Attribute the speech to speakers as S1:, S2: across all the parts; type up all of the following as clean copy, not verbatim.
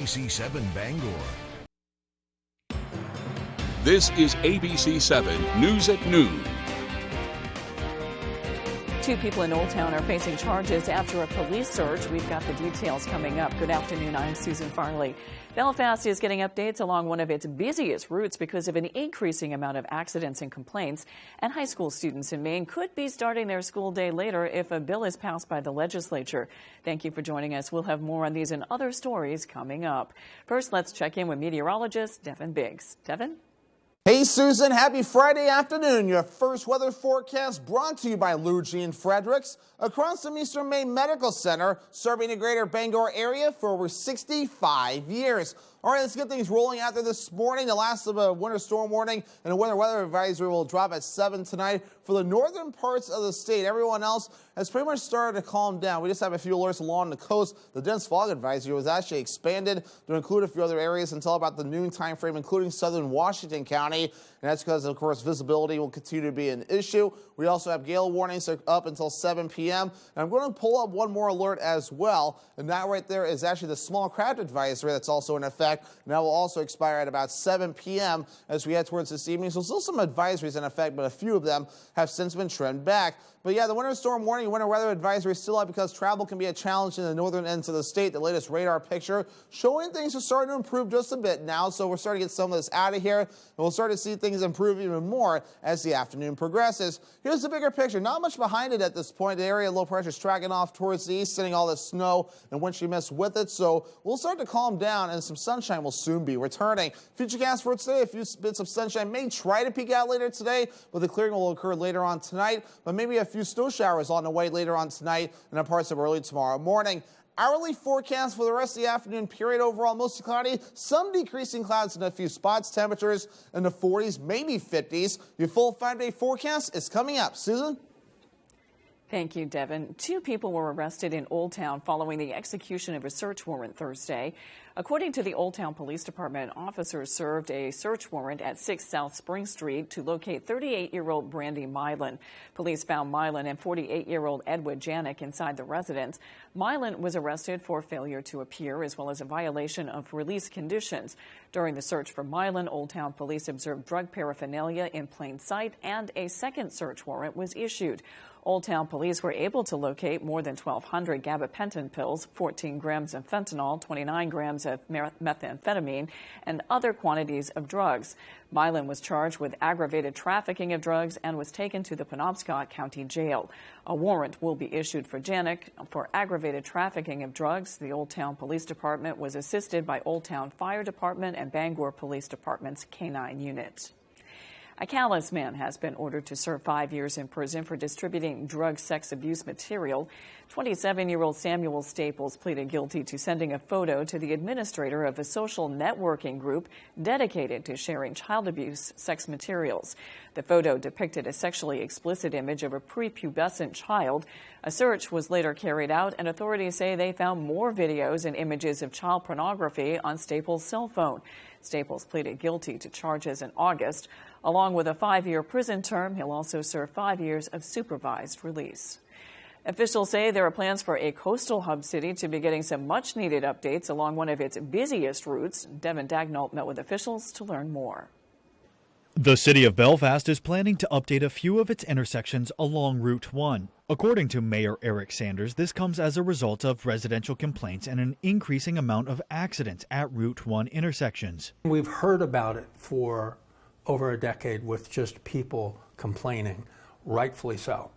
S1: ABC7 Bangor.
S2: This is ABC7 News at Noon.
S3: Two people in Old Town are facing charges after a police search. We've got the details coming up. Good afternoon, I'm Susan Farley. Belfast is getting updates along one of its busiest routes because of an increasing amount of accidents and complaints. And high school students in Maine could be starting their school day later if a bill is passed by the legislature. Thank you for joining us. We'll have more on these and other stories coming up. First, let's check in with meteorologist Devin Biggs. Devin?
S4: Hey Susan, happy Friday afternoon. Your first weather forecast brought to you by Lou Jean Fredericks across the Eastern Maine Medical Center, serving the greater Bangor area for over 65 years. All right, let's get things rolling out there this morning. The last of a winter storm warning and a weather advisory will drop at 7 tonight for the northern parts of the state. Everyone else has pretty much started to calm down. We just have a few alerts along the coast. The dense fog advisory was actually expanded to include a few other areas until about the noon time frame, including southern Washington County. And that's because, of course, visibility will continue to be an issue. We also have gale warnings up until 7 p.m. And I'm going to pull up one more alert as well. And that right there is actually the small craft advisory that's also in effect. And that will also expire at about 7 p.m. as we head towards this evening. So still some advisories in effect, but a few of them have since been trimmed back. But yeah, the winter storm warning, winter weather advisory is still up because travel can be a challenge in the northern ends of the state. The latest radar picture showing things are starting to improve just a bit now. So we're starting to get some of this out of here. And we'll start to see things improve even more as the afternoon progresses. Here's the bigger picture. Not much behind it at this point. The area of low pressure is tracking off towards the east, sending all the snow and wintry mist with it. So we'll start to calm down and some sunshine will soon be returning. Futurecast for today, a few bits of sunshine may try to peek out later today, but the clearing will occur later on tonight. But maybe a few snow showers on the way later on tonight and in parts of early tomorrow morning. Hourly forecast for the rest of the afternoon period overall mostly cloudy, some decreasing clouds in a few spots, temperatures in the 40s, maybe 50s. Your full 5-day forecast is coming up. Susan?
S3: Thank you, Devin. Two people were arrested in Old Town following the execution of a search warrant Thursday. According to the Old Town Police Department, officers served a search warrant at 6 South Spring Street to locate 38-year-old Brandy Mylan. Police found Mylan and 48-year-old Edward Janik inside the residence. Mylan was arrested for failure to appear as well as a violation of release conditions. During the search for Mylan, Old Town Police observed drug paraphernalia in plain sight and a second search warrant was issued. Old Town Police were able to locate more than 1,200 gabapentin pills, 14 grams of fentanyl, 29 grams of methamphetamine, and other quantities of drugs. Mylan was charged with aggravated trafficking of drugs and was taken to the Penobscot County Jail. A warrant will be issued for Janik for aggravated trafficking of drugs. The Old Town Police Department was assisted by Old Town Fire Department and Bangor Police Department's K-9 unit. A Calais man has been ordered to serve 5 years in prison for distributing drug sex abuse material. 27-year-old Samuel Staples pleaded guilty to sending a photo to the administrator of a social networking group dedicated to sharing child abuse sex materials. The photo depicted a sexually explicit image of a prepubescent child. A search was later carried out, and authorities say they found more videos and images of child pornography on Staples' cell phone. Staples pleaded guilty to charges in August. Along with a 5-year prison term, he'll also serve 5 years of supervised release. Officials say there are plans for a coastal hub city to be getting some much-needed updates along one of its busiest routes. Devin Dagnall met with officials to learn more.
S5: The city of Belfast is planning to update a few of its intersections along Route 1. According to Mayor Eric Sanders, this comes as a result of residential complaints and an increasing amount of accidents at Route 1 intersections.
S6: We've heard about it for over a decade with just people complaining, rightfully so.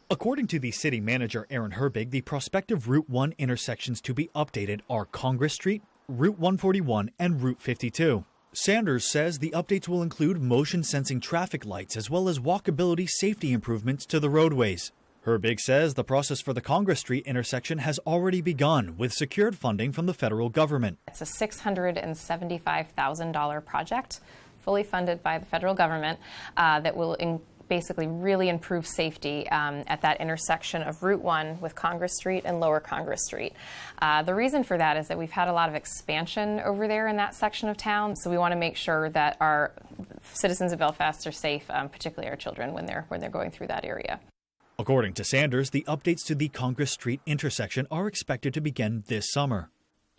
S5: According to the city manager, Aaron Herbig, the prospective Route 1 intersections to be updated are Congress Street, Route 141, and Route 52. Sanders says the updates will include motion-sensing traffic lights as well as walkability safety improvements to the roadways. Herbig says the process for the Congress Street intersection has already begun with secured funding from the federal government.
S7: It's a $675,000 project, fully funded by the federal government, that will basically really improve safety at that intersection of Route 1 with Congress Street and Lower Congress Street. The reason for that is that we've had a lot of expansion over there in that section of town, so we want to make sure that our citizens of Belfast are safe, particularly our children, when they're going through that area.
S5: According to Sanders, the updates to the Congress Street intersection are expected to begin this summer.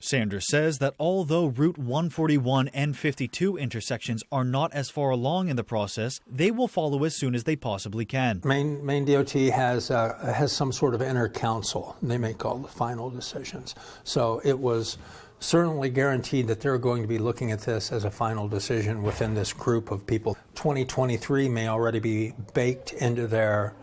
S5: Sanders says that although Route 141 and 52 intersections are not as far along in the process, they will follow as soon as they possibly can.
S6: Maine DOT has some sort of inner council. They make all the final decisions. So it was certainly guaranteed that they're going to be looking at this as a final decision within this group of people. 2023 may already be baked into their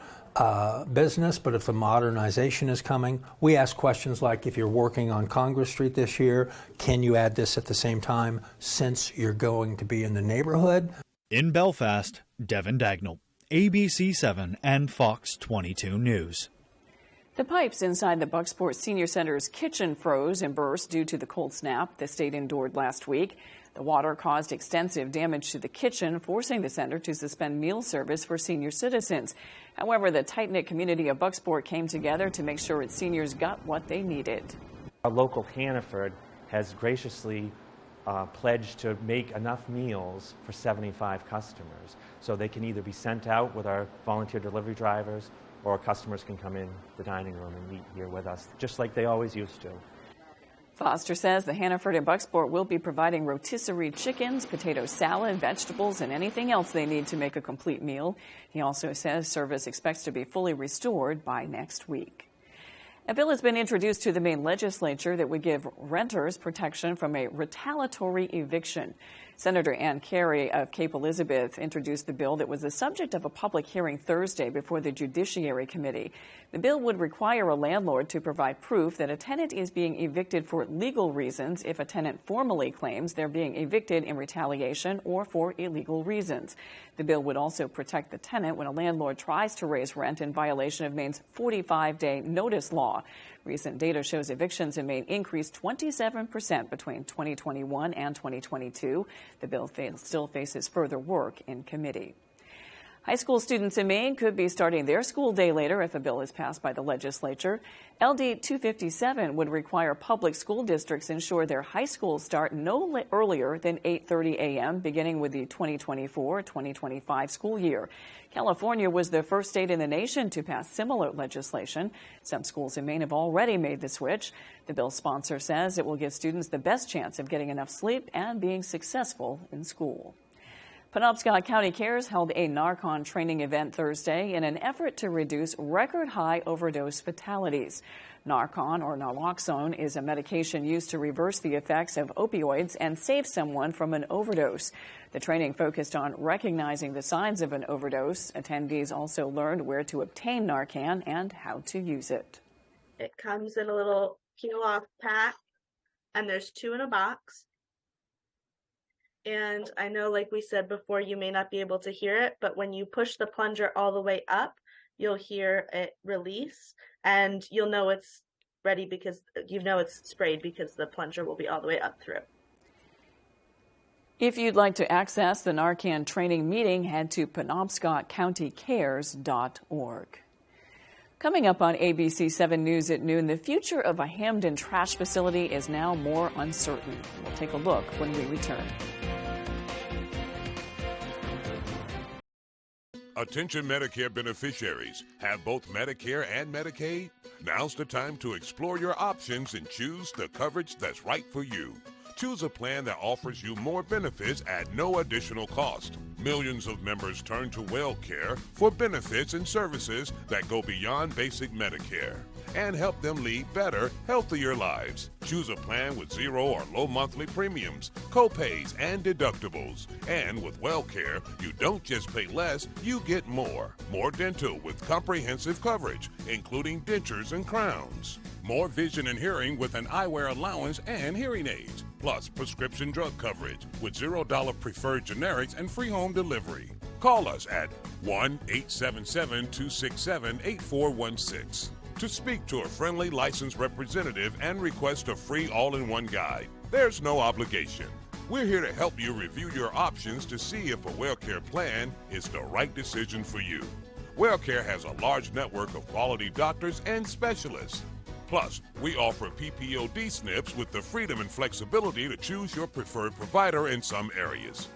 S6: business, but if the modernization is coming, we ask questions like, if you're working on Congress Street this year, can you add this at the same time since you're going to be in the neighborhood?
S5: In Belfast, Devin Dagnall, ABC 7 and Fox 22 News.
S3: The pipes inside the Bucksport Senior Center's kitchen froze and burst due to the cold snap the state endured last week. The water caused extensive damage to the kitchen, forcing the center to suspend meal service for senior citizens. However, the tight-knit community of Bucksport came together to make sure its seniors got what they needed.
S1: Our local Hannaford has graciously pledged to make enough meals for 75 customers, so they can either be sent out with our volunteer delivery drivers, or customers can come in the dining room and meet here with us, just like they always used to.
S3: Foster says the Hannaford and Bucksport will be providing rotisserie chickens, potato salad, vegetables, and anything else they need to make a complete meal. He also says service expects to be fully restored by next week. A bill has been introduced to the Maine legislature that would give renters protection from a retaliatory eviction. Senator Ann Carey of Cape Elizabeth introduced the bill that was the subject of a public hearing Thursday before the Judiciary Committee. The bill would require a landlord to provide proof that a tenant is being evicted for legal reasons if a tenant formally claims they're being evicted in retaliation or for illegal reasons. The bill would also protect the tenant when a landlord tries to raise rent in violation of Maine's 45-day notice law. Recent data shows evictions in Maine increased 27% between 2021 and 2022. The bill still faces further work in committee. High school students in Maine could be starting their school day later if a bill is passed by the legislature. LD 257 would require public school districts ensure their high schools start no earlier than 8:30 a.m. beginning with the 2024-2025 school year. California was the first state in the nation to pass similar legislation. Some schools in Maine have already made the switch. The bill's sponsor says it will give students the best chance of getting enough sleep and being successful in school. Penobscot County Cares held a Narcan training event Thursday in an effort to reduce record-high overdose fatalities. Narcan, or naloxone, is a medication used to reverse the effects of opioids and save someone from an overdose. The training focused on recognizing the signs of an overdose. Attendees also learned where to obtain Narcan and how to use it.
S8: It comes in a little peel-off pack, and there's 2 in a box. And I know, like we said before, you may not be able to hear it, but when you push the plunger all the way up, you'll hear it release, and you'll know it's ready because you know it's sprayed because the plunger will be all the way up through.
S3: If you'd like to access the Narcan training meeting, head to penobscotcountycares.org. Coming up on ABC 7 News at noon, the future of a Hamden trash facility is now more uncertain. We'll take a look when we return.
S2: Attention Medicare beneficiaries. Have both Medicare and Medicaid? Now's the time to explore your options and choose the coverage that's right for you. Choose a plan that offers you more benefits at no additional cost. Millions of members turn to WellCare for benefits and services that go beyond basic Medicare and help them lead better, healthier lives. Choose a plan with zero or low monthly premiums, co-pays, and deductibles. And with WellCare, you don't just pay less, you get more. More dental with comprehensive coverage, including dentures and crowns. More vision and hearing with an eyewear allowance and hearing aids. Plus prescription drug coverage with $0 preferred generics and free home delivery. Call us at 1-877-267-8416 to speak to a friendly licensed representative and request a free all-in-one guide. There's no obligation. We're here to help you review your options to see if a WellCare plan is the right decision for you. WellCare has a large network of quality doctors and specialists. Plus, we offer PPOD SNPs with the freedom and flexibility to choose your preferred provider in some areas.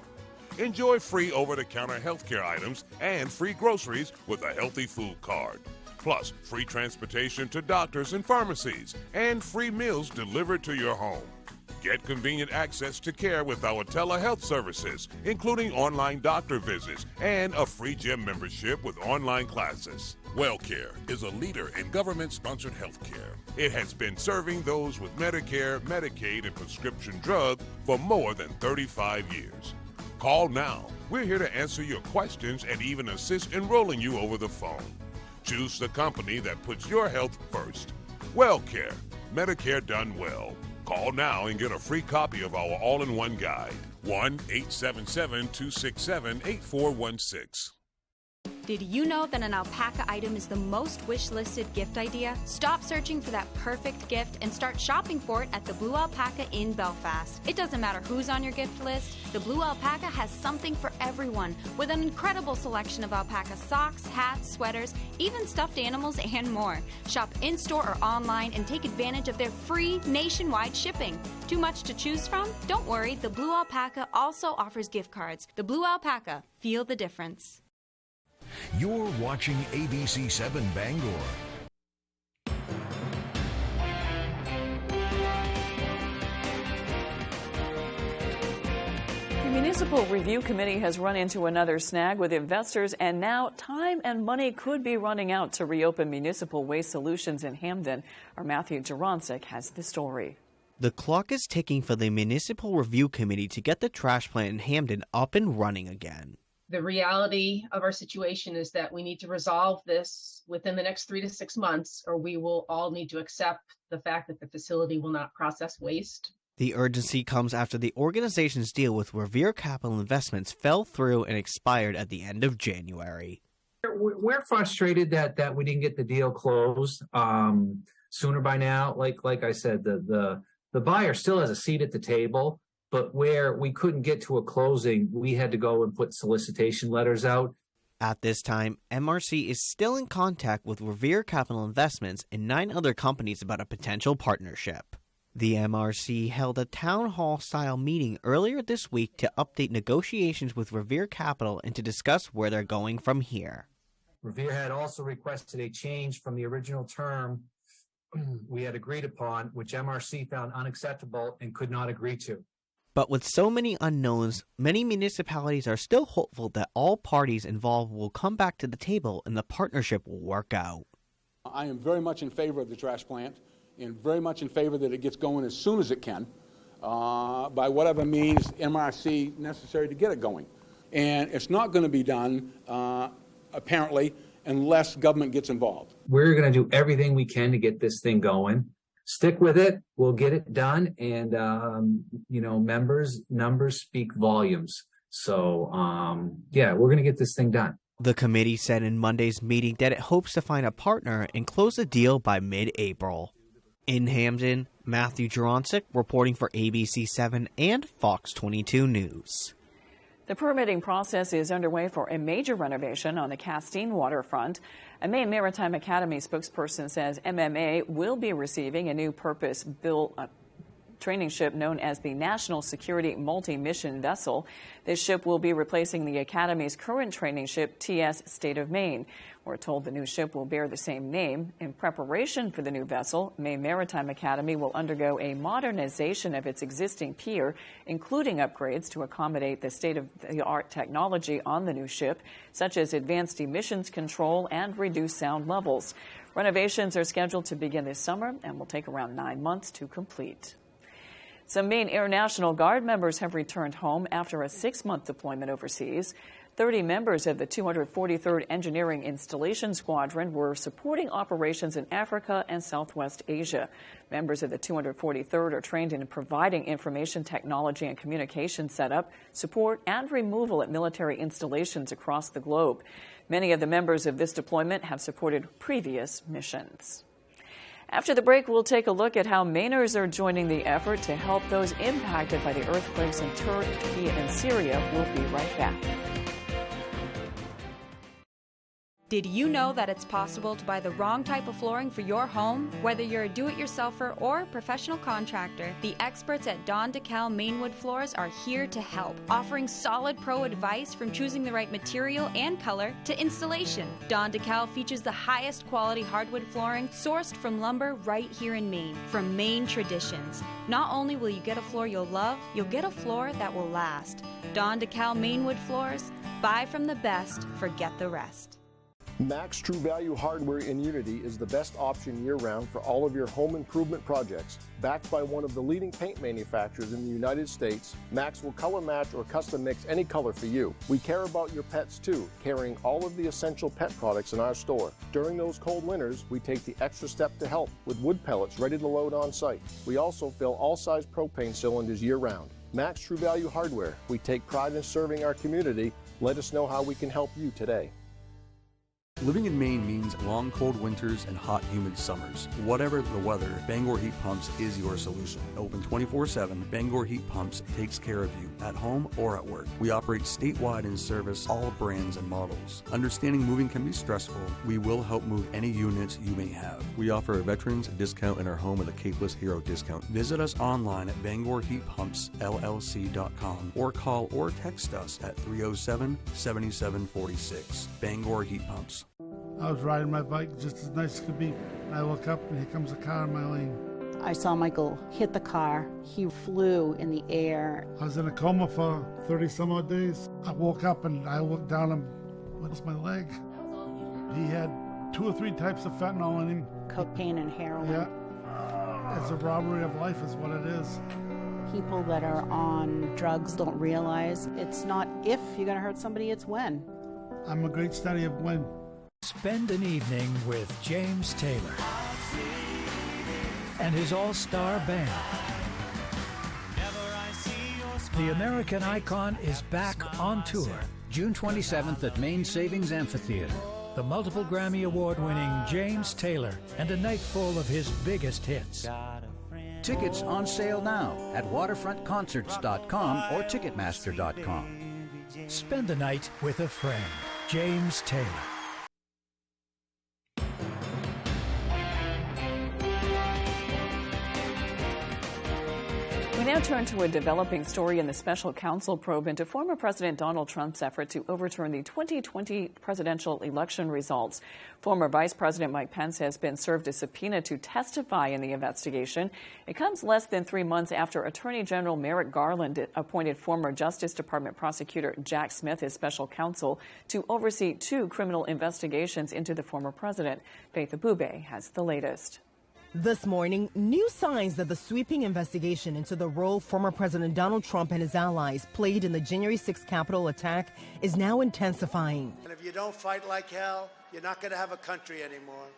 S2: Enjoy free over-the-counter healthcare items and free groceries with a healthy food card. plus free transportation to doctors and pharmacies, and free meals delivered to your home. Get convenient access to care with our telehealth services, including online doctor visits and a free gym membership with online classes. WellCare is a leader in government-sponsored health care. It has been serving those with Medicare, Medicaid, and prescription drug for more than 35 years. Call now. We're here to answer your questions and even assist enrolling you over the phone. Choose the company that puts your health first. WellCare, Medicare done well. Call now and get a free copy of our all-in-one guide. 1-877-267-8416.
S9: Did you know that an alpaca item is the most wish-listed gift idea? Stop searching for that perfect gift and start shopping for it at the Blue Alpaca in Belfast. It doesn't matter who's on your gift list, the Blue Alpaca has something for everyone with an incredible selection of alpaca socks, hats, sweaters, even stuffed animals, and more. Shop in-store or online and take advantage of their free nationwide shipping. Too much to choose from? Don't worry, the Blue Alpaca also offers gift cards. The Blue Alpaca, feel the difference.
S10: You're watching ABC 7 Bangor.
S3: The Municipal Review Committee has run into another snag with investors, and now time and money could be running out to reopen Municipal Waste Solutions in Hamden. Our Matthew Jaroncic has the story.
S11: The clock is ticking for the Municipal Review Committee to get the trash plant in Hamden up and running again.
S12: The reality of our situation is that we need to resolve this within the next 3 to 6 months, or we will all need to accept the fact that the facility will not process waste.
S11: The urgency comes after the organization's deal with Revere Capital Investments fell through and expired at the end of January.
S13: We're frustrated that we didn't get the deal closed sooner by now. Like I said, the buyer still has a seat at the table. But where we couldn't get to a closing, we had to go and put solicitation letters out.
S11: At this time, MRC is still in contact with Revere Capital Investments and 9 other companies about a potential partnership. The MRC held a town hall-style meeting earlier this week to update negotiations with Revere Capital and to discuss where they're going from here.
S13: Revere had also requested a change from the original term we had agreed upon, which MRC found unacceptable and could not agree to.
S11: But with so many unknowns, many municipalities are still hopeful that all parties involved will come back to the table and the partnership will work out.
S14: I am very much in favor of the trash plant and very much in favor that it gets going as soon as it can, by whatever means MRC necessary to get it going. And it's not going to be done, apparently, unless government gets involved.
S13: We're going to do everything we can to get this thing going. Stick with it. We'll get it done. And, numbers speak volumes. So, we're going to get this thing done.
S11: The committee said in Monday's meeting that it hopes to find a partner and close the deal by mid-April. In Hamden, Matthew Jaroncic reporting for ABC 7 and Fox 22 News.
S3: The permitting process is underway for a major renovation on the Castine waterfront. A Maine Maritime Academy spokesperson says MMA will be receiving a new purpose-built training ship known as the National Security Multi-Mission Vessel. This ship will be replacing the Academy's current training ship, TS State of Maine. We're told the new ship will bear the same name. In preparation for the new vessel, Maine Maritime Academy will undergo a modernization of its existing pier, including upgrades to accommodate the state-of-the-art technology on the new ship, such as advanced emissions control and reduced sound levels. Renovations are scheduled to begin this summer and will take around 9 months to complete. Some Maine Air National Guard members have returned home after a 6-month deployment overseas. 30 members of the 243rd Engineering Installation Squadron were supporting operations in Africa and Southwest Asia. Members of the 243rd are trained in providing information technology and communication setup, support, and removal at military installations across the globe. Many of the members of this deployment have supported previous missions. After the break, we'll take a look at how Mainers are joining the effort to help those impacted by the earthquakes in Turkey and Syria. We'll be right back.
S9: Did you know that it's possible to buy the wrong type of flooring for your home? Whether you're a do-it-yourselfer or professional contractor, the experts at Don DeKalb Mainwood Floors are here to help, offering solid pro advice from choosing the right material and color to installation. Don DeKalb features the highest quality hardwood flooring sourced from lumber right here in Maine, from Maine traditions. Not only will you get a floor you'll love, you'll get a floor that will last. Don DeKalb Mainwood Floors. Buy from the best, forget the rest.
S15: Max True Value Hardware in Unity is the best option year-round for all of your home improvement projects. Backed by one of the leading paint manufacturers in the United States, Max will color match or custom mix any color for you. We care about your pets too, carrying all of the essential pet products in our store. During those cold winters, we take the extra step to help with wood pellets ready to load on site. We also fill all size propane cylinders year-round. Max True Value Hardware. We take pride in serving our community. Let us know how we can help you today.
S16: Living in Maine means long, cold winters and hot, humid summers. Whatever the weather, Bangor Heat Pumps is your solution. Open 24/7, Bangor Heat Pumps takes care of you at home or at work. We operate statewide and service all brands and models. Understanding moving can be stressful. We will help move any units you may have. We offer a veterans discount in our home with a Capeless Hero discount. Visit us online at BangorHeatPumpsLLC.com or call or text us at 307-7746. Bangor Heat Pumps.
S17: I was riding my bike just as nice as could be, and I look up and here comes a car in my lane.
S18: I saw Michael hit the car. He flew in the air.
S17: I was in a coma for 30 some odd days. I woke up and I looked down and what's my leg? He had 2 or 3 types of fentanyl in him.
S18: Cocaine and heroin.
S17: Yeah. It's a robbery of life is what it is.
S18: People that are on drugs don't realize it's not if you're going to hurt somebody, it's when.
S17: I'm a great study of when.
S19: Spend an evening with James Taylor and his all-star band. The American icon is back on tour, June 27th at Maine Savings Amphitheater. The multiple Grammy Award-winning James Taylor and a night full of his biggest hits.
S20: Tickets on sale now at waterfrontconcerts.com or ticketmaster.com.
S19: Spend the night with a friend, James Taylor.
S3: We now turn to a developing story in the special counsel probe into former President Donald Trump's effort to overturn the 2020 presidential election results. Former Vice President Mike Pence has been served a subpoena to testify in the investigation. It comes less than 3 months after Attorney General Merrick Garland appointed former Justice Department prosecutor Jack Smith as special counsel to oversee 2 criminal investigations into the former president. Faith Abube has the latest.
S21: This morning, new signs that the sweeping investigation into the role former President Donald Trump and his allies played in the January 6th Capitol attack is now intensifying.
S22: And if you don't fight like hell, you're not going to have a country anymore.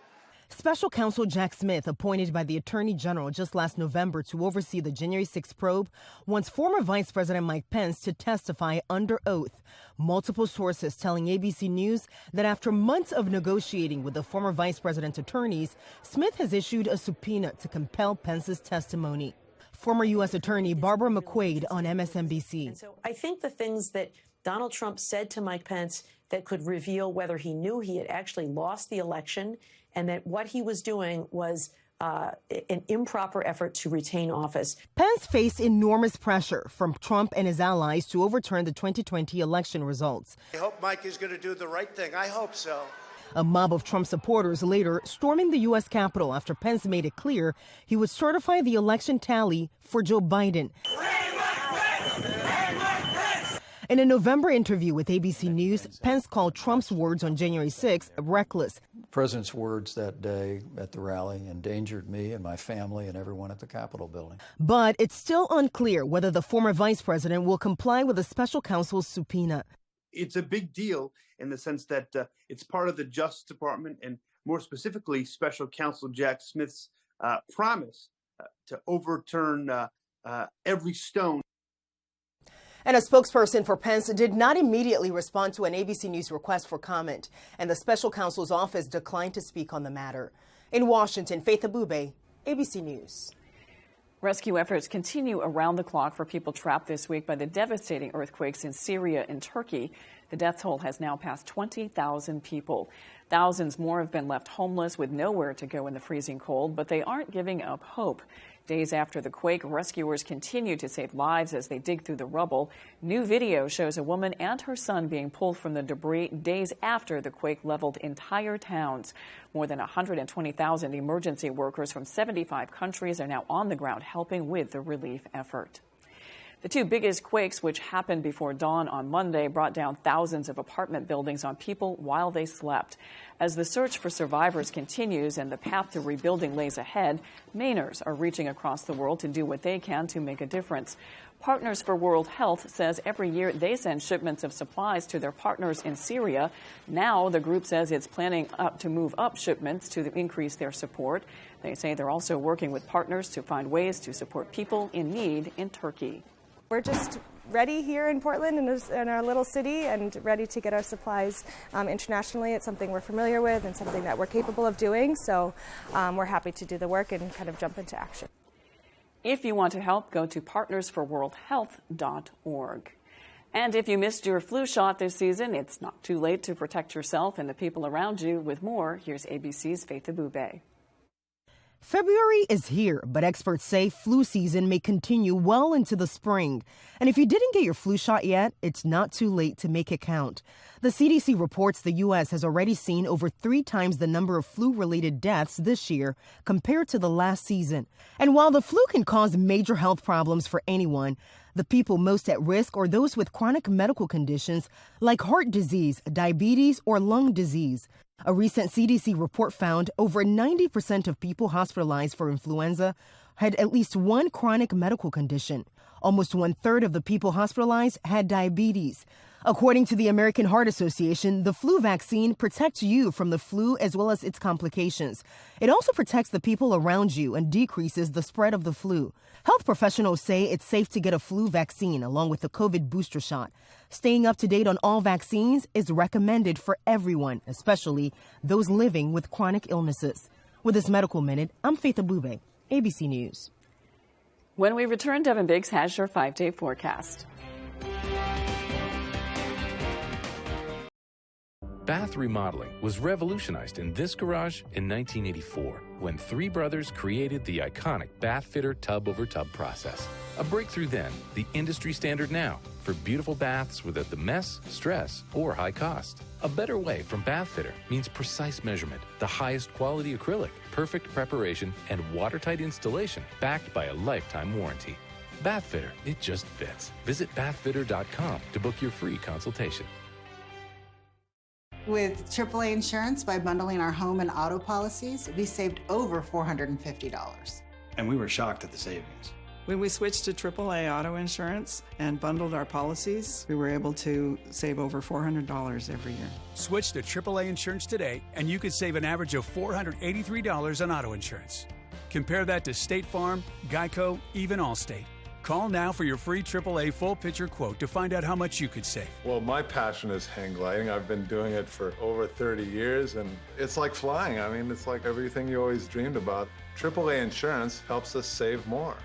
S21: Special counsel Jack Smith, appointed by the Attorney General just last November to oversee the January 6th probe, wants former Vice President Mike Pence to testify under oath. Multiple sources telling ABC News that after months of negotiating with the former vice president's attorneys, Smith has issued a subpoena to compel Pence's testimony. Former U.S. Attorney Barbara McQuaid on MSNBC.
S23: And so I think the things that Donald Trump said to Mike Pence that could reveal whether he knew he had actually lost the election and that what he was doing was an improper effort to retain office.
S21: Pence faced enormous pressure from Trump and his allies to overturn the 2020 election results.
S22: I hope Mike is going to do the right thing. I hope so.
S21: A mob of Trump supporters later storming the U.S. Capitol after Pence made it clear he would certify the election tally for Joe Biden. In a November interview with ABC News, Pence called Trump's words on January 6th reckless.
S24: The president's words that day at the rally endangered me and my family and everyone at the Capitol building.
S21: But it's still unclear whether the former vice president will comply with the special counsel's subpoena.
S25: It's a big deal in the sense that it's part of the Justice Department and more specifically special counsel Jack Smith's promise to overturn every stone.
S21: And a spokesperson for Pence did not immediately respond to an ABC News request for comment, and the special counsel's office declined to speak on the matter. In Washington, Faith Abube, ABC News.
S3: Rescue efforts continue around the clock for people trapped this week by the devastating earthquakes in Syria and Turkey. The death toll has now passed 20,000 people. Thousands more have been left homeless with nowhere to go in the freezing cold, but they aren't giving up hope. Days after the quake, rescuers continue to save lives as they dig through the rubble. New video shows a woman and her son being pulled from the debris days after the quake leveled entire towns. More than 120,000 emergency workers from 75 countries are now on the ground helping with the relief effort. The two biggest quakes, which happened before dawn on Monday, brought down thousands of apartment buildings on people while they slept. As the search for survivors continues and the path to rebuilding lays ahead, Mainers are reaching across the world to do what they can to make a difference. Partners for World Health says every year they send shipments of supplies to their partners in Syria. Now the group says it's planning to move up shipments to increase their support. They say they're also working with partners to find ways to support people in need in Turkey.
S1: We're just ready here in Portland, in our little city, and ready to get our supplies internationally. It's something we're familiar with and something that we're capable of doing, so we're happy to do the work and kind of jump into action.
S3: If you want to help, go to partnersforworldhealth.org. And if you missed your flu shot this season, it's not too late to protect yourself and the people around you. With more, here's ABC's Faith Abube.
S21: February is here, but experts say flu season may continue well into the spring. And if you didn't get your flu shot yet, it's not too late to make it count. The CDC reports the U.S. has already seen over 3 times the number of flu-related deaths this year compared to the last season. And while the flu can cause major health problems for anyone, the people most at risk are those with chronic medical conditions like heart disease, diabetes, or lung disease. A recent CDC report found over 90% of people hospitalized for influenza had at least one chronic medical condition. Almost 1/3 of the people hospitalized had diabetes. According to the American Heart Association, the flu vaccine protects you from the flu as well as its complications. It also protects the people around you and decreases the spread of the flu. Health professionals say it's safe to get a flu vaccine along with the COVID booster shot. Staying up to date on all vaccines is recommended for everyone, especially those living with chronic illnesses. With this Medical Minute, I'm Faith Abube, ABC News.
S3: When we return, Devin Biggs has your 5-day forecast.
S4: Bath remodeling was revolutionized in this garage in 1984 when 3 brothers created the iconic bath fitter tub-over-tub process. A breakthrough then, the industry standard now for beautiful baths without the mess, stress, or high cost. A better way from bath fitter means precise measurement, the highest quality acrylic, perfect preparation, and watertight installation backed by a lifetime warranty. Bath fitter, it just fits. Visit bathfitter.com to book your free consultation.
S5: With AAA Insurance, by bundling our home and auto policies, we saved over $450.
S6: And we were shocked at the savings.
S7: When we switched to AAA auto insurance and bundled our policies, we were able to save over $400 every year.
S26: Switch to AAA Insurance today, and you could save an average of $483 on auto insurance. Compare that to State Farm, Geico, even Allstate. Call now for your free AAA full picture quote to find out how much you could save.
S27: Well, my passion is hang gliding. I've been doing it for over 30 years, and it's like flying. I mean, it's like everything you always dreamed about. AAA Insurance helps us save more.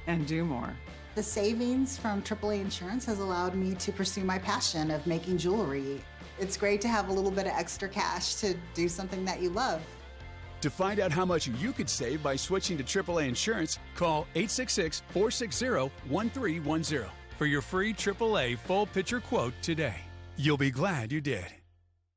S7: And do more.
S5: The savings from AAA Insurance has allowed me to pursue my passion of making jewelry. It's great to have a little bit of extra cash to do something that you love.
S26: To find out how much you could save by switching to AAA Insurance, call 866-460-1310 for your free AAA full picture quote today. You'll be glad you did.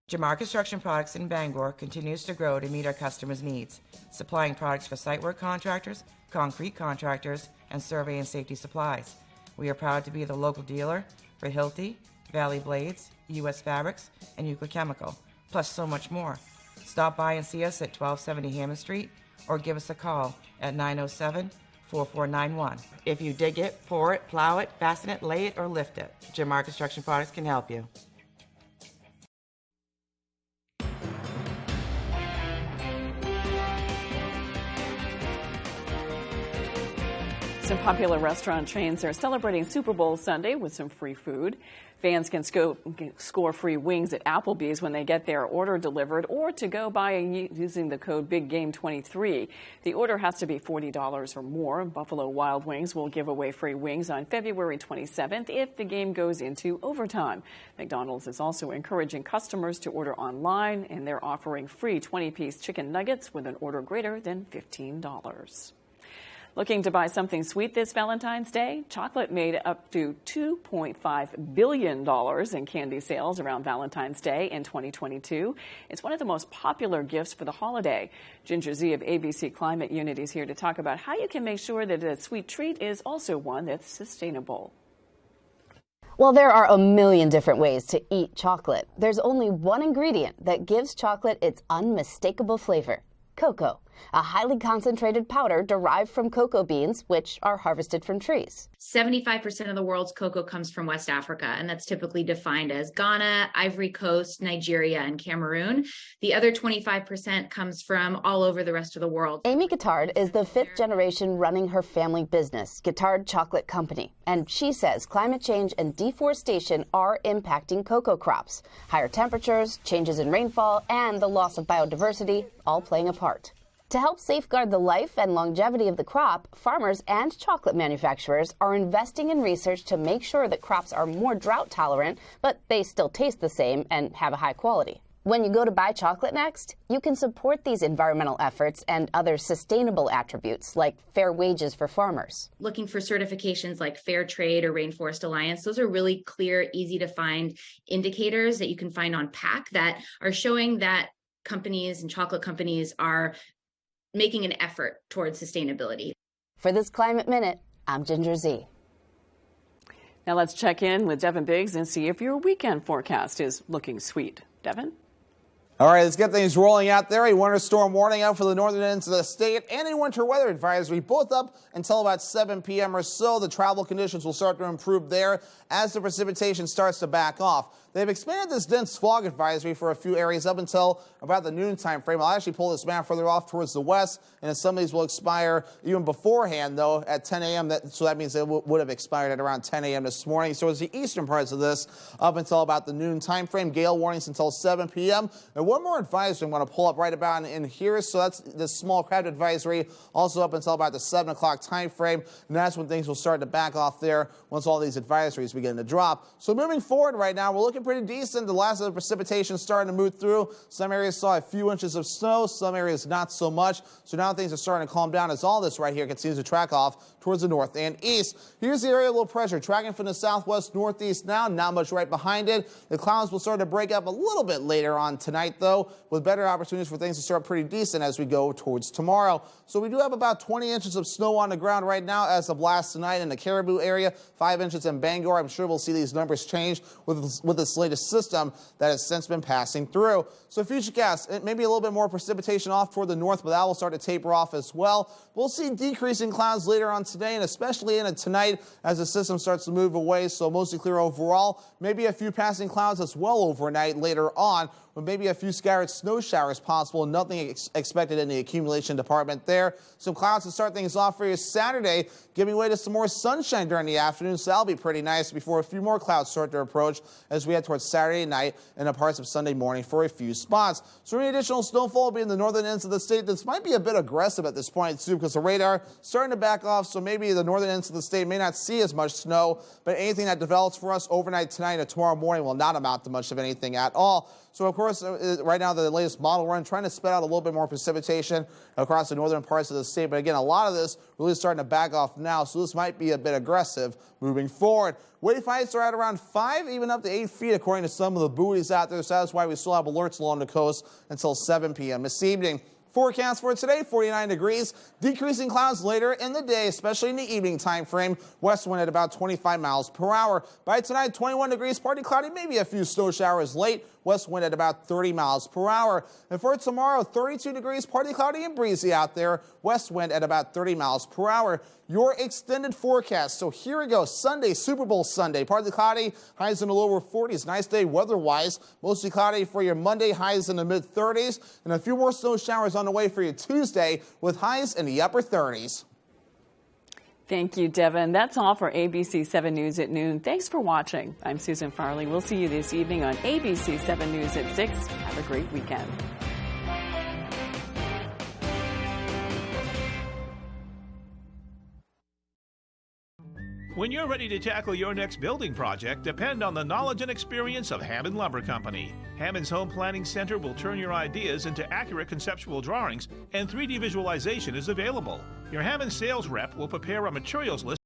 S28: Jamar Construction Products in Bangor continues to grow to meet our customers' needs, supplying products for site work contractors, concrete contractors, and survey and safety supplies. We are proud to be the local dealer for Hilti, Valley Blades, U.S. Fabrics, and Euclid Chemical, plus so much more. Stop by and see us at 1270 Hammond Street or give us a call at 907-4491. If you dig it, pour it, plow it, fasten it, lay it, or lift it, Jamar Construction Products can help you.
S3: Some popular restaurant chains are celebrating Super Bowl Sunday with some free food. Fans can score free wings at Applebee's when they get their order delivered or to go by using the code BIGGAME23. The order has to be $40 or more. Buffalo Wild Wings will give away free wings on February 27th if the game goes into overtime. McDonald's is also encouraging customers to order online, and they're offering free 20-piece chicken nuggets with an order greater than $15. Looking to buy something sweet this Valentine's Day? Chocolate made up to $2.5 billion in candy sales around Valentine's Day in 2022. It's one of the most popular gifts for the holiday. Ginger Z of ABC Climate Unity is here to talk about how you can make sure that a sweet treat is also one that's sustainable.
S2: Well, there are a million different ways to eat chocolate. There's only one ingredient that gives chocolate its unmistakable flavor: cocoa, a highly concentrated powder derived from cocoa beans, which are harvested from trees.
S8: 75% of the world's cocoa comes from West Africa, and that's typically defined as Ghana, Ivory Coast, Nigeria, and Cameroon. The other 25% comes from all over the rest of the world.
S2: Amy Guittard is the fifth generation running her family business, Guittard Chocolate Company, and she says climate change and deforestation are impacting cocoa crops. Higher temperatures, changes in rainfall, and the loss of biodiversity all playing a part. To help safeguard the life and longevity of the crop, farmers and chocolate manufacturers are investing in research to make sure that crops are more drought tolerant, but they still taste the same and have a high quality. When you go to buy chocolate next, you can support these environmental efforts and other sustainable attributes like fair wages for farmers.
S8: Looking for certifications like Fair Trade or Rainforest Alliance, those are really clear, easy to find indicators that you can find on PAC that are showing that companies and chocolate companies are making an effort towards sustainability.
S2: For this Climate Minute, I'm Ginger Z.
S3: Now let's check in with Devin Biggs and see if your weekend forecast is looking sweet. Devin?
S9: All right, let's get things rolling out there. A winter storm warning out for the northern ends of the state and a winter weather advisory, both up until about 7 p.m. or so. The travel conditions will start to improve there as the precipitation starts to back off. They've expanded this dense fog advisory for a few areas up until about the noon time frame. I'll actually pull this map further off towards the west, and some of these will expire even beforehand, though, at 10 a.m. So that means they would have expired at around 10 a.m. this morning. So it's the eastern parts of this up until about the noon time frame. Gale warnings until 7 p.m. And one more advisory I'm going to pull up right about in here. So that's the small craft advisory, also up until about the 7 o'clock time frame. And that's when things will start to back off there once all these advisories begin to drop. So moving forward right now, we're looking pretty decent. The last of the precipitation starting to move through. Some areas saw a few inches of snow, some areas not so much. So now things are starting to calm down as all this right here continues to track off towards the north and east. Here's the area of low pressure tracking from the southwest northeast now, not much right behind it. The clouds will start to break up a little bit later on tonight, though, with better opportunities for things to start pretty decent as we go towards tomorrow. So we do have about 20 inches of snow on the ground right now as of last night in the Caribou area, 5 inches in Bangor. I'm sure we'll see these numbers change with this latest system that has since been passing through. So futurecast, maybe a little bit more precipitation off toward the north, but that will start to taper off as well. We'll see decreasing clouds later on today and especially into tonight as the system starts to move away, so mostly clear overall. Maybe a few passing clouds as well overnight later on, with maybe a few scattered snow showers possible. Nothing expected in the accumulation department there. Some clouds to start things off for you Saturday, giving way to some more sunshine during the afternoon, so that'll be pretty nice before a few more clouds start to approach as we head towards Saturday night and the parts of Sunday morning for a few spots. So any additional snowfall will be in the northern ends of the state. This might be a bit aggressive at this point, too, because the radar starting to back off, so maybe the northern ends of the state may not see as much snow, but anything that develops for us overnight tonight and tomorrow morning will not amount to much of anything at all. So, of course, right now the latest model run trying to spit out a little bit more precipitation across the northern parts of the state. But again, a lot of this really starting to back off now, so this might be a bit aggressive moving forward. Wave heights are at around 5, even up to 8 feet, according to some of the buoys out there. So that's why we still have alerts along the coast until 7 p.m. this evening. Forecast for today, 49 degrees, decreasing clouds later in the day, especially in the evening time frame. West wind at about 25 miles per hour. By tonight, 21 degrees, partly cloudy, maybe a few snow showers late. West wind at about 30 miles per hour. And for tomorrow, 32 degrees, partly cloudy and breezy out there. West wind at about 30 miles per hour. Your extended forecast. So here we go. Sunday, Super Bowl Sunday. Partly cloudy, highs in the lower 40s. Nice day weather-wise. Mostly cloudy for your Monday, highs in the mid-30s. And a few more snow showers on the way for you Tuesday with highs in the upper 30s.
S3: Thank you, Devin. That's all for ABC 7 News at noon. Thanks for watching. I'm Susan Farley. We'll see you this evening on ABC 7 News at 6. Have a great weekend.
S10: When you're ready to tackle your next building project, depend on the knowledge and experience of Hammond Lumber Company. Hammond's Home Planning Center will turn your ideas into accurate conceptual drawings, and 3D visualization is available. Your Hammond sales rep will prepare a materials list